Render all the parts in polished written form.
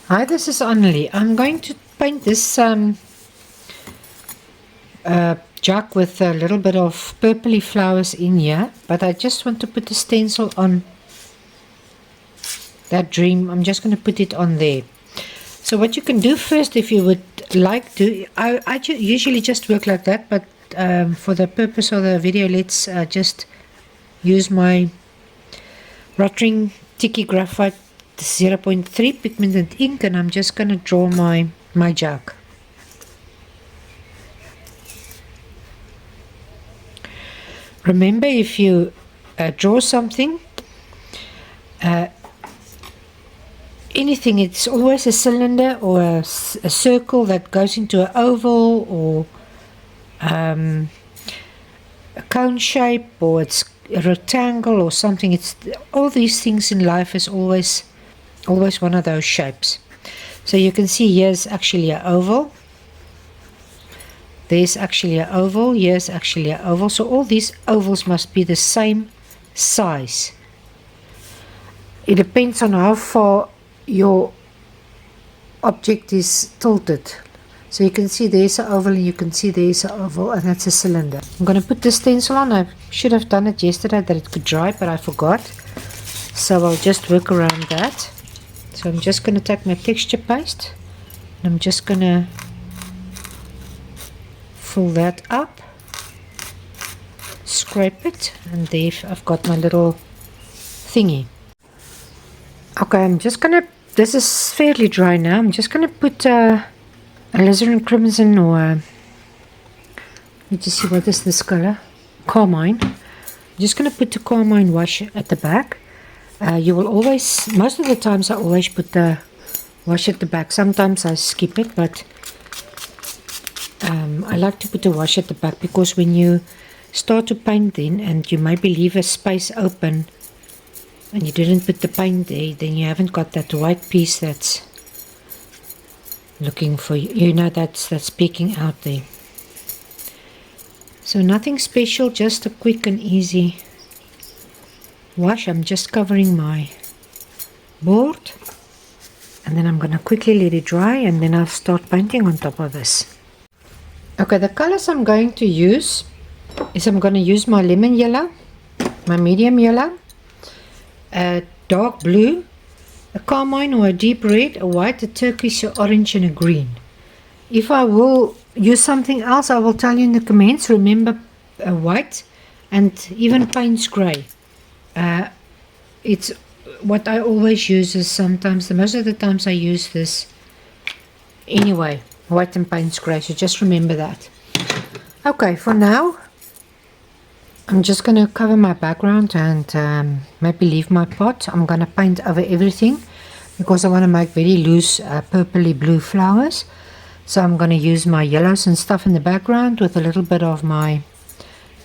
Hi, this is Annelie. I'm going to paint this jug with a little bit of purpley flowers in here, but I just want to put the stencil on that dream. I'm just going to put it on there. So what you can do first, if you would like to, I usually just work like that, but for the purpose of the video, let's just use my Rotring Tiki Graphite 0.3 pigmented ink, and I'm just going to draw my jug. Remember, if you draw something, anything, it's always a cylinder or a circle that goes into an oval or a cone shape, or it's a rectangle or something. It's all these things in life is always one of those shapes. So you can see here's actually an oval, there's actually an oval, here's actually an oval. So all these ovals must be the same size. It depends on how far your object is tilted. So you can see there's an oval, and you can see there's an oval, and that's a cylinder. I'm going to put the stencil on. I should have done it yesterday that it could dry, but I forgot. So I'll just work around that. So I'm just going to take my texture paste, and I'm just going to fill that up, scrape it, and there I've got my little thingy. Okay, I'm just going to, this is fairly dry now, I'm just going to put a alizarin crimson, or let me just see, what is this color? Carmine. I'm just going to put the carmine wash at the back. You will always, most of the times I always put the wash at the back. Sometimes I skip it, but I like to put the wash at the back, because when you start to paint then, and you maybe leave a space open and you didn't put the paint there, then you haven't got that white piece that's looking for you, you know, that's peeking out there. So nothing special, just a quick and easy wash. I'm just covering my board, and then I'm going to quickly let it dry, and then I'll start painting on top of this. Okay, the colors I'm going to use is, I'm going to use my lemon yellow, my medium yellow, a dark blue, a carmine or a deep red, a white, a turquoise, a orange, and a green. If I will use something else, I will tell you in the comments. Remember, white and even Paynes Grey. It's what I always use. Is sometimes, most of the times I use this anyway, white and Paynes Grey, so just remember that. Okay, for now I'm just going to cover my background and maybe leave my pot. I'm going to paint over everything because I want to make very loose purpley blue flowers. So I'm going to use my yellows and stuff in the background with a little bit of my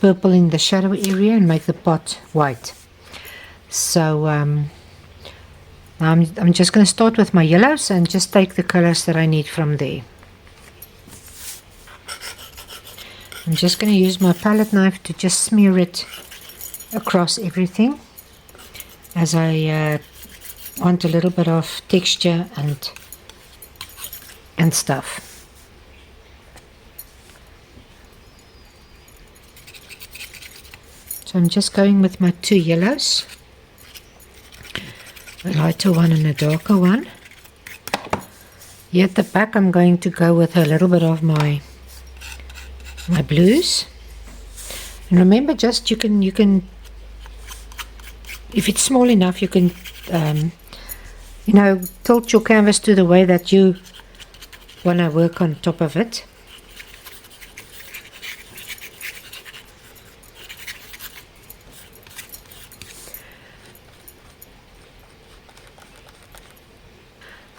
purple in the shadow area, and make the pot white. So I'm just going to start with my yellows and just take the colors that I need from there. I'm just going to use my palette knife to just smear it across everything, as I want a little bit of texture and stuff. So I'm just going with my two yellows, a lighter one and a darker one. Here at the back I'm going to go with a little bit of my blues. And remember, just you can if it's small enough, you can you know, tilt your canvas to the way that you want to work on top of it.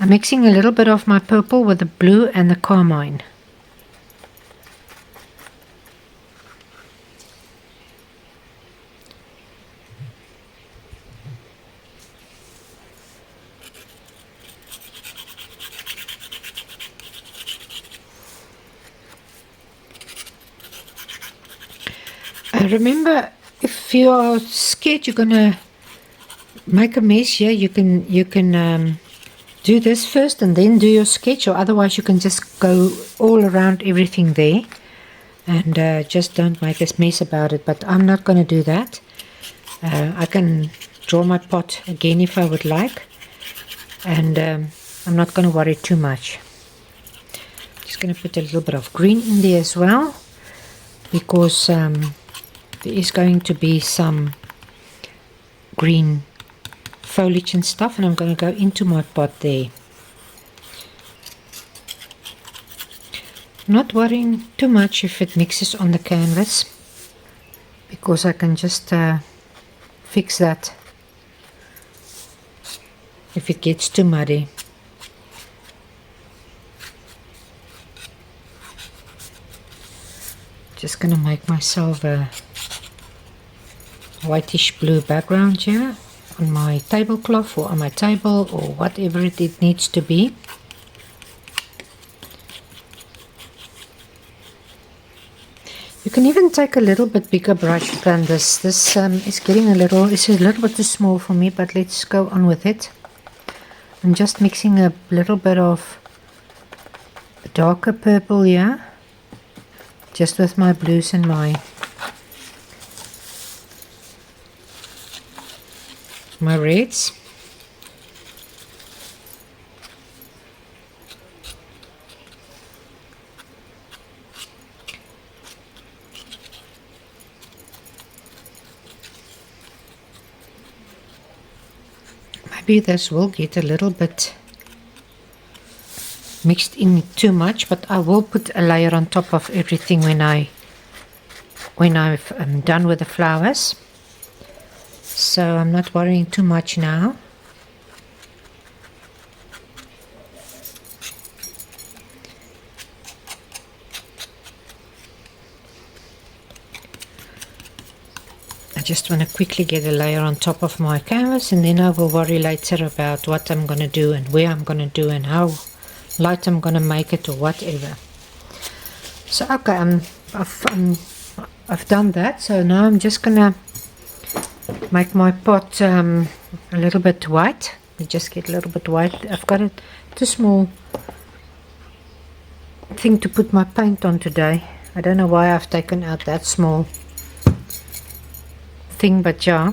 I'm mixing a little bit of my purple with the blue and the carmine. Remember, if you are scared you're gonna make a mess here, you can do this first and then do your sketch, or otherwise you can just go all around everything there and just don't make a mess about it. But I'm not going to do that. I can draw my pot again if I would like, and I'm not going to worry too much. Just going to put a little bit of green in there as well, because there is going to be some green foliage and stuff, and I'm going to go into my pot there. Not worrying too much if it mixes on the canvas, because I can just fix that if it gets too muddy. Just going to make myself a whitish blue background here on my tablecloth or on my table or whatever it needs to be. You can even take a little bit bigger brush than this. This is getting it's a little bit too small for me, but let's go on with it. I'm just mixing a little bit of darker purple here, just with my blues and my reds. Maybe this will get a little bit mixed in too much, but I will put a layer on top of everything when I've done with the flowers. So I'm not worrying too much now. I just want to quickly get a layer on top of my canvas, and then I will worry later about what I'm going to do and where I'm going to do and how light I'm going to make it or whatever. So okay, I've done that. So now I'm just going to make my pot a little bit white. We just get a little bit white. I've got a too small thing to put my paint on today. I don't know why I've taken out that small thing, but yeah.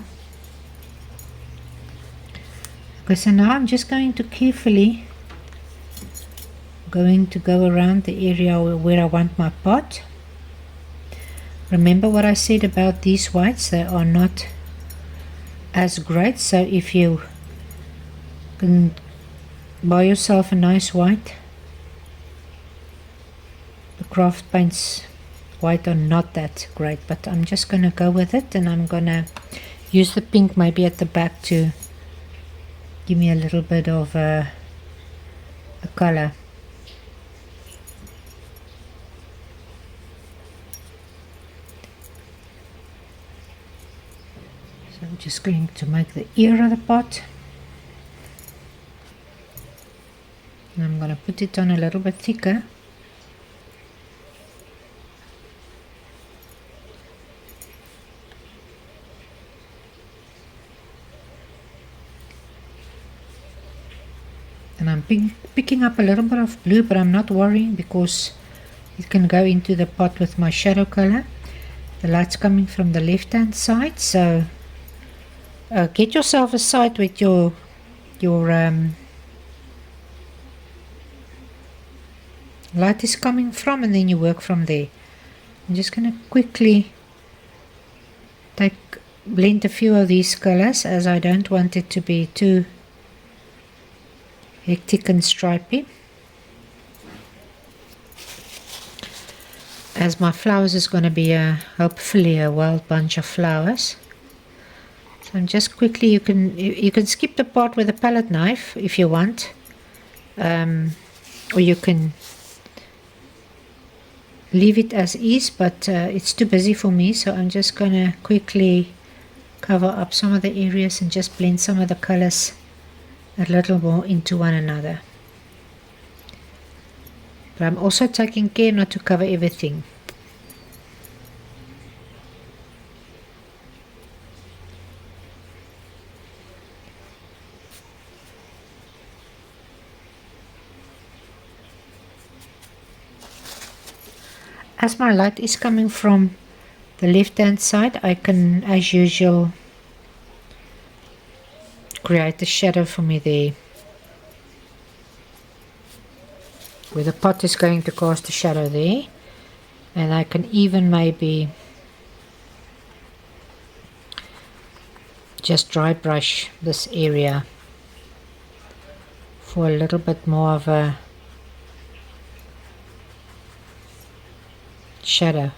Okay, so now I'm just going to carefully go around the area where I want my pot. Remember what I said about these whites, they are not as great, so if you can buy yourself a nice white, the craft paints white are not that great, but I'm just going to go with it, and I'm going to use the pink maybe at the back to give me a little bit of a color. So I'm just going to make the ear of the pot, and I'm going to put it on a little bit thicker. And I'm picking up a little bit of blue, but I'm not worrying because it can go into the pot with my shadow color. The light's coming from the left hand side, so get yourself a side with your light is coming from, and then you work from there. I'm just going to quickly blend a few of these colors, as I don't want it to be too hectic and stripy. As my flowers is going to be hopefully a wild bunch of flowers. So I'm just quickly, you can skip the part with a palette knife if you want, or you can leave it as is, but it's too busy for me, so I'm just going to quickly cover up some of the areas and just blend some of the colors a little more into one another. But I'm also taking care not to cover everything. As my light is coming from the left hand side, I can, as usual, create a shadow for me there, where the pot is going to cast a shadow there. And I can even maybe just dry brush this area for a little bit more of a shadow.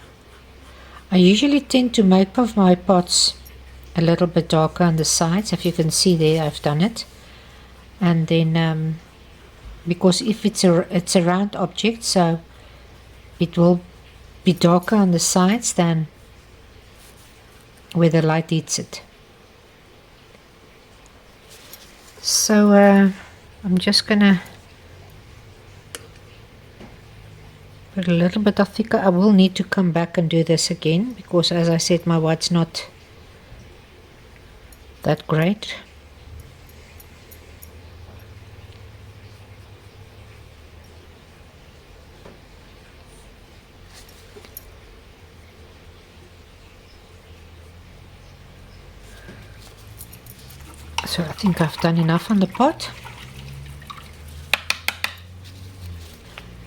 I usually tend to make of my pots a little bit darker on the sides. If you can see there, I've done it. And then because if it's a round object, so it will be darker on the sides than where the light hits it. So I'm just gonna put a little bit of thicker. I will need to come back and do this again because, as I said, my white's not that great. So I think I've done enough on the pot.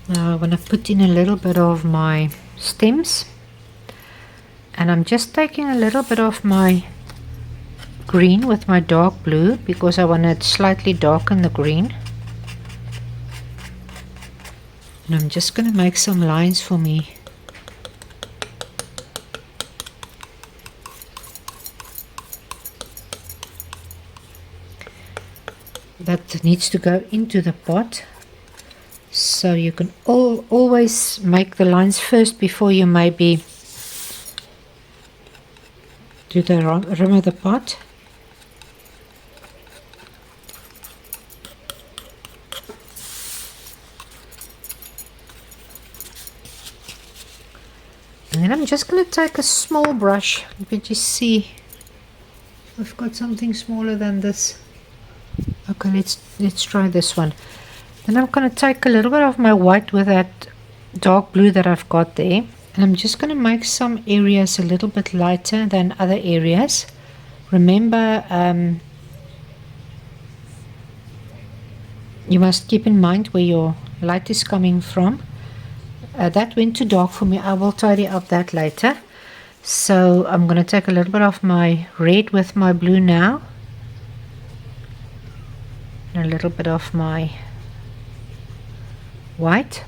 Now I want to put in a little bit of my stems, and I'm just taking a little bit of my green with my dark blue because I want to slightly darken the green, and I'm just going to make some lines for me. That needs to go into the pot, so you can always make the lines first before you maybe do the rim of the pot. And then I'm just going to take a small brush. Let me just see. I've got something smaller than this. Okay, let's try this one. Then I'm going to take a little bit of my white with that dark blue that I've got there, and I'm just going to make some areas a little bit lighter than other areas. Remember, you must keep in mind where your light is coming from. That went too dark for me. I will tidy up that later. So I'm going to take a little bit of my red with my blue now, and a little bit of my white,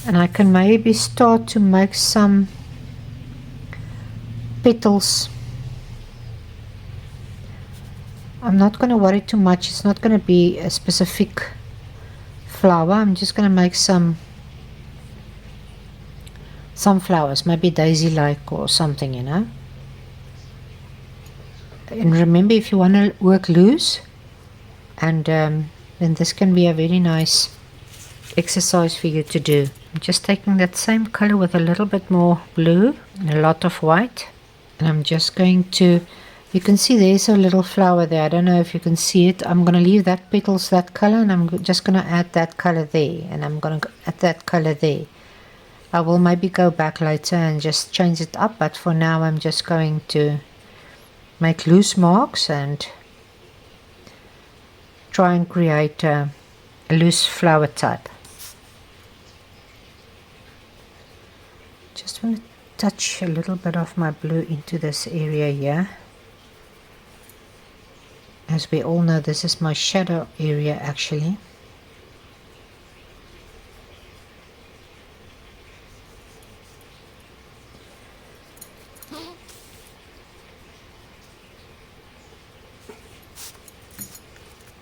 and I can maybe start to make some petals. I'm not going to worry too much. It's not going to be a specific flower. I'm just going to make some flowers, maybe daisy-like or something, you know. And remember, if you want to work loose, and then this can be a very nice exercise for you to do. I'm just taking that same color with a little bit more blue and a lot of white, and I'm just going to, you can see there's a little flower there. I don't know if you can see it. I'm going to leave that petals that color, and I'm just going to add that color there, and I'm going to add that color there. I will maybe go back later and just change it up, but for now I'm just going to make loose marks and try and create a loose flower type. Just want to touch a little bit of my blue into this area here. As we all know, this is my shadow area actually.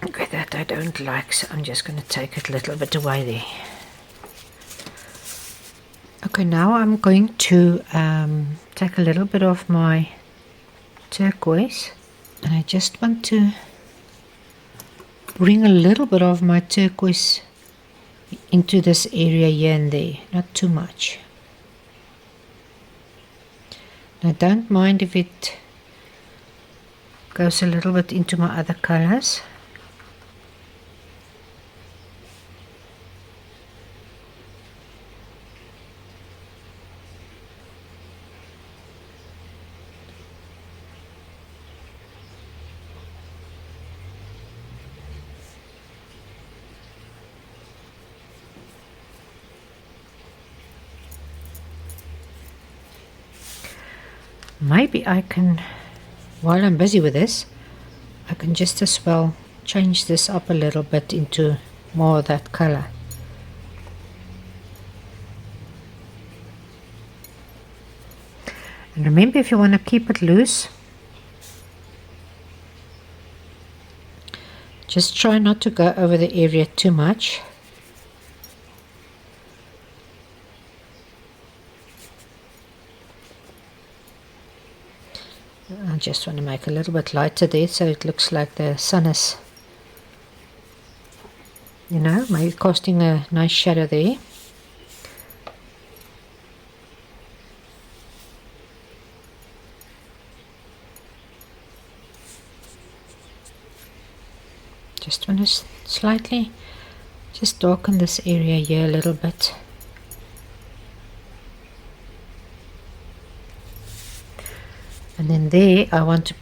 Okay, that I don't like, so I'm just going to take it a little bit away there. Okay, now I'm going to take a little bit of my turquoise, and I just want to bring a little bit of my turquoise into this area here and there, not too much. Now don't mind if it goes a little bit into my other colors. Maybe I can, while I'm busy with this, I can just as well change this up a little bit into more of that color. And remember, if you want to keep it loose, just try not to go over the area too much. I just want to make a little bit lighter there so it looks like the sun is, you know, maybe casting a nice shadow there. Just want to slightly just darken this area here a little bit. And then there I want to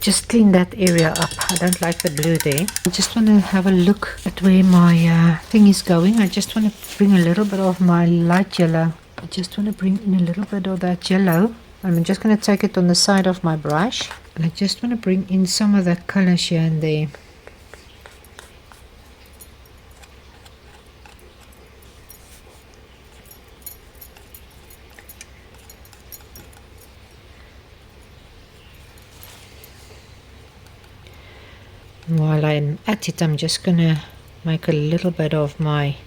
just clean that area up. I don't like the blue there. I just want to have a look at where my thing is going. I just want to bring a little bit of my light yellow. I just want to bring in a little bit of that yellow. I'm just going to take it on the side of my brush. And I just want to bring in some of that color here and there. While I'm at it, I'm just gonna make a little bit of my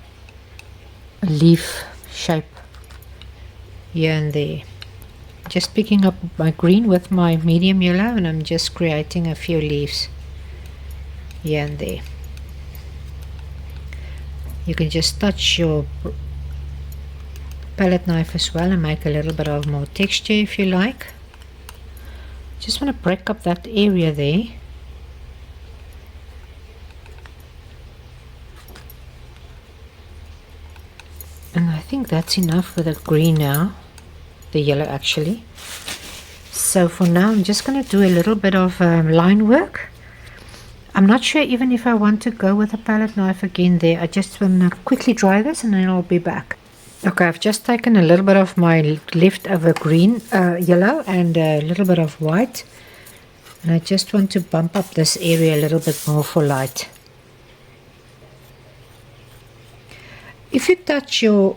leaf shape here and there. Just picking up my green with my medium yellow, and I'm just creating a few leaves here and there. You can just touch your palette knife as well and make a little bit of more texture if you like. Just want to break up that area there. And I think that's enough for the green now, the yellow actually. So for now I'm just going to do a little bit of line work. I'm not sure even if I want to go with a palette knife again there. I just want to quickly dry this and then I'll be back. Okay, I've just taken a little bit of my leftover green, yellow and a little bit of white. And I just want to bump up this area a little bit more for light. If you touch your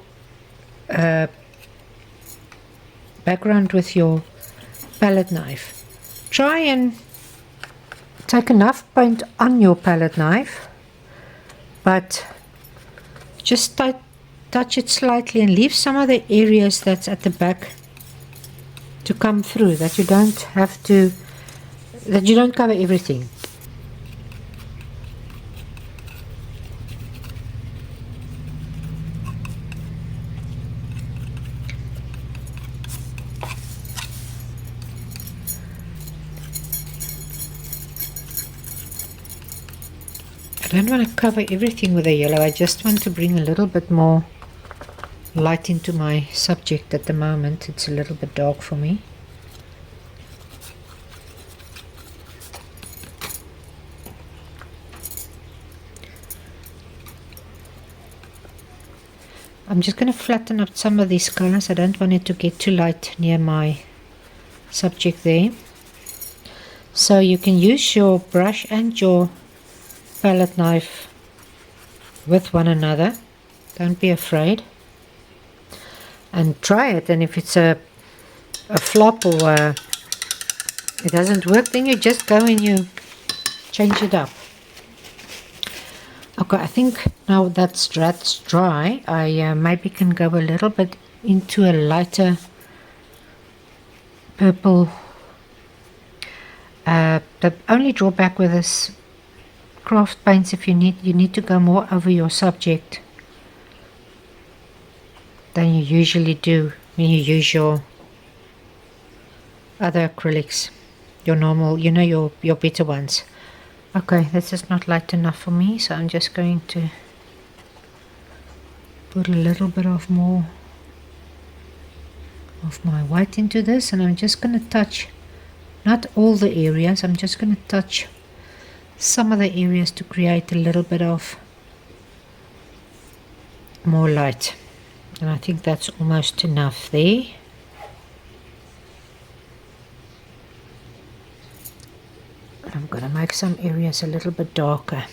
background with your palette knife, try and take enough paint on your palette knife, but just touch it slightly and leave some of the areas that's at the back to come through, that you don't have to, that you don't cover everything. I don't want to cover everything with the yellow. I just want to bring a little bit more light into my subject at the moment. It's a little bit dark for me. I'm just going to flatten up some of these colors. I don't want it to get too light near my subject there. So you can use your brush and your palette knife with one another. Don't be afraid and try it, and if it's a flop or it doesn't work, then you just go and you change it up. Okay, I think now that's dry, I maybe can go a little bit into a lighter purple. The only drawback with this craft paints, if you need to go more over your subject than you usually do when you use your other acrylics, your normal, you know, your better ones. Okay, this is not light enough for me, so I'm just going to put a little bit of more of my white into this, and I'm just going to touch, not all the areas, I'm just going to touch some of the areas to create a little bit of more light, and I think that's almost enough there. I'm going to make some areas a little bit darker.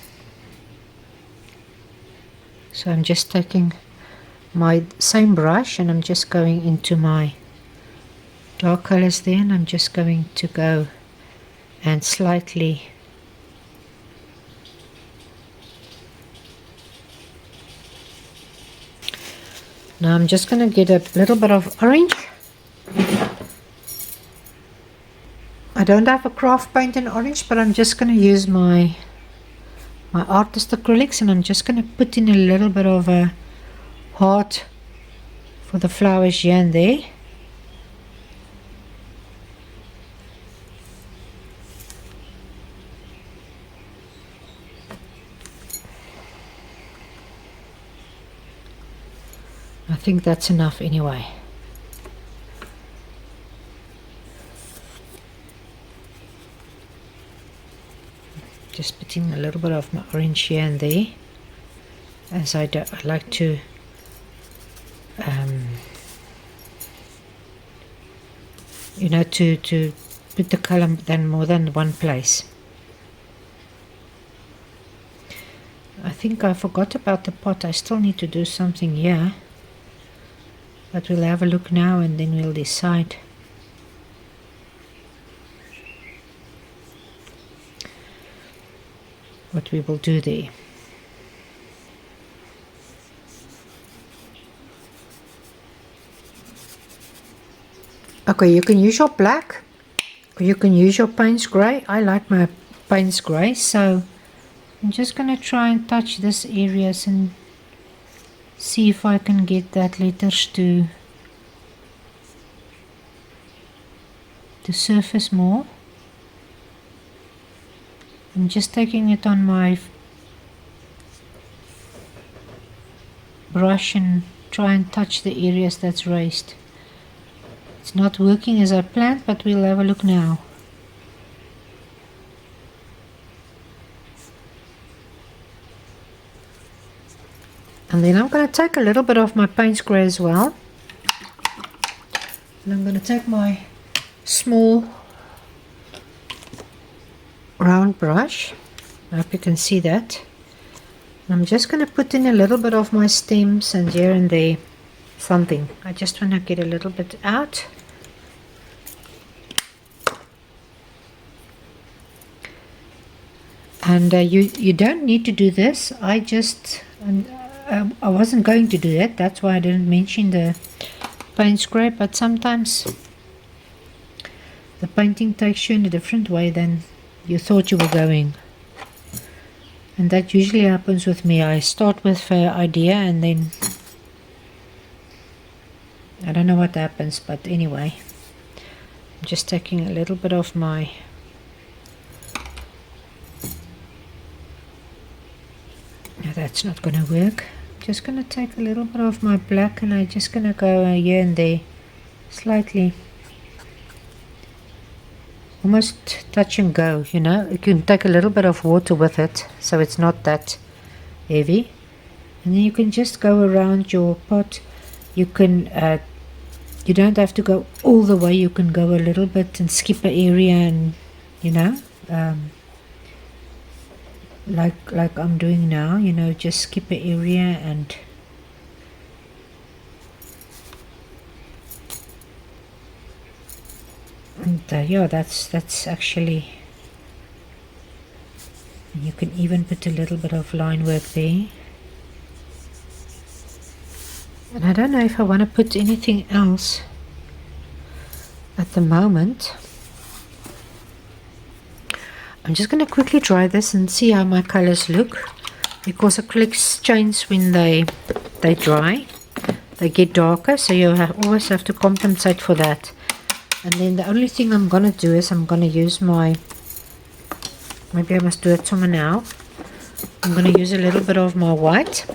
So I'm just taking my same brush and I'm just going into my dark colors there, and I'm just going to go and slightly now I'm just going to get a little bit of orange. I don't have a craft paint in orange, but I'm just going to use my artist acrylics, and I'm just going to put in a little bit of a heart for the flowers here and there. I think that's enough anyway. Just putting a little bit of my orange here and there, as I like to you know, to put the color then more than one place. I think I forgot about the pot. I still need to do something here, but we'll have a look now and then we'll decide. What we will do there. Okay, you can use your black or you can use your Paynes Grey. I like my Paynes Grey, so I'm just going to try and touch this areas and see if I can get that letters to surface more. I'm just taking it on my brush and try and touch the areas that's raised. It's not working as I planned, but we'll have a look now. And then I'm going to take a little bit of my Paynes Grey as well. And I'm going to take my small round brush. I hope you can see that. And I'm just going to put in a little bit of my stems and here and there something. I just want to get a little bit out. And you don't need to do this. I wasn't going to do that. That's why I didn't mention the Paynes Grey. But sometimes the painting takes you in a different way than you thought you were going. And that usually happens with me. I start with an idea and then I don't know what happens, but anyway, I'm just taking a little bit of my no, that's not going to work. I'm just going to take a little bit of my black and I'm just going to go here and there slightly, almost touch and go, you know. You can take a little bit of water with it so it's not that heavy, and then you can just go around your pot. You can you don't have to go all the way. You can go a little bit and skip an area, and you know, like I'm doing now, you know, just skip an area and yeah, that's actually, you can even put a little bit of line work there. And I don't know if I want to put anything else at the moment. I'm just going to quickly dry this and see how my colors look, because acrylics change when they dry. They get darker, so you always have to compensate for that. And then the only thing I'm going to do is I'm going to use my, maybe I must do it somewhere now. I'm going to use a little bit of my white.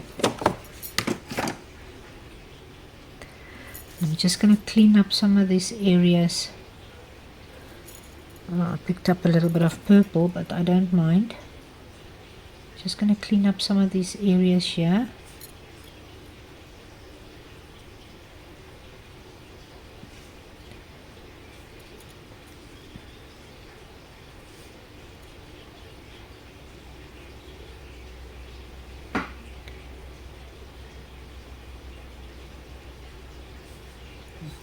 I'm just going to clean up some of these areas. I picked up a little bit of purple, but I don't mind. Just going to clean up some of these areas here.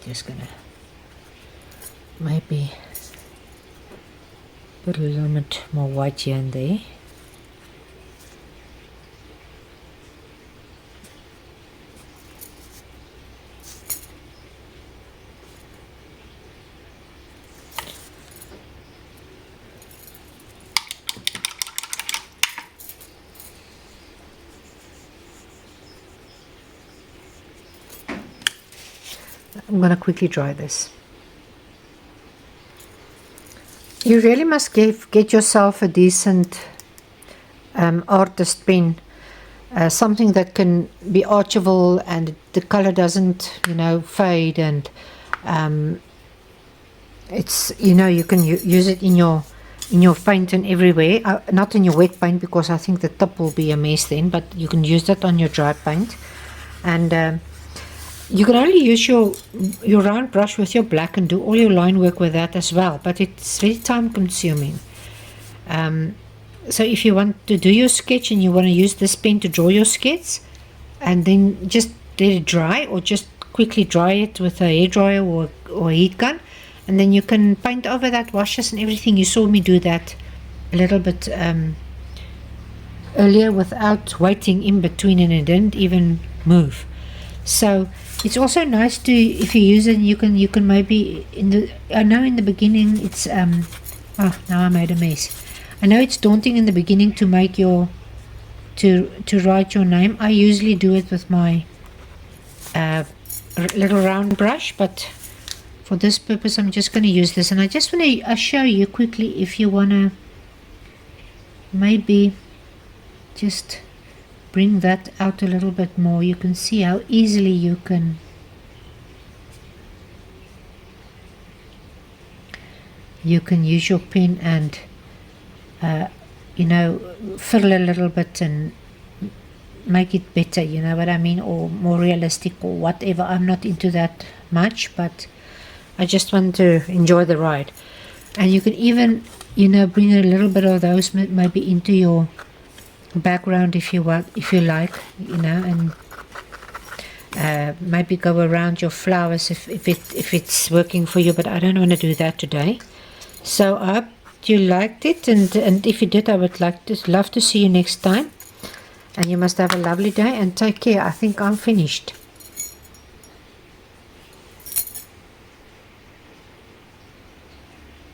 Just gonna maybe put a little bit more white here and there. I'm going to quickly dry this. You really must get yourself a decent artist pen, something that can be archable and the color doesn't, fade, and it's, you can use it in your paint and everywhere. Not in your wet paint, because I think the tip will be a mess then, but you can use that on your dry paint. And you can only use your round brush with your black and do all your line work with that as well, but it's very time consuming. So if you want to do your sketch and you want to use this pen to draw your sketch, and then just let it dry, or just quickly dry it with a hairdryer or a heat gun, and then you can paint over that, washes and everything. You saw me do that a little bit earlier without waiting in between, and it didn't even move. So it's also nice to, if you use it, you can maybe I know in the beginning it's now I made a mess. I know it's daunting in the beginning to make to write your name. I usually do it with my little round brush, but for this purpose I'm just going to use this. And I just want to show you quickly, if you want to maybe just bring that out a little bit more, you can see how easily you can use your pen and fill a little bit and make it better, you know what I mean, or more realistic or whatever. I'm not into that much, but I just want to enjoy the ride. And you can even bring a little bit of those maybe into your background if you want, if you like, and maybe go around your flowers if it's working for you, but I don't want to do that today. So I hope you liked it, and if you did, I would love to see you next time, and you must have a lovely day and take care. I think I'm finished.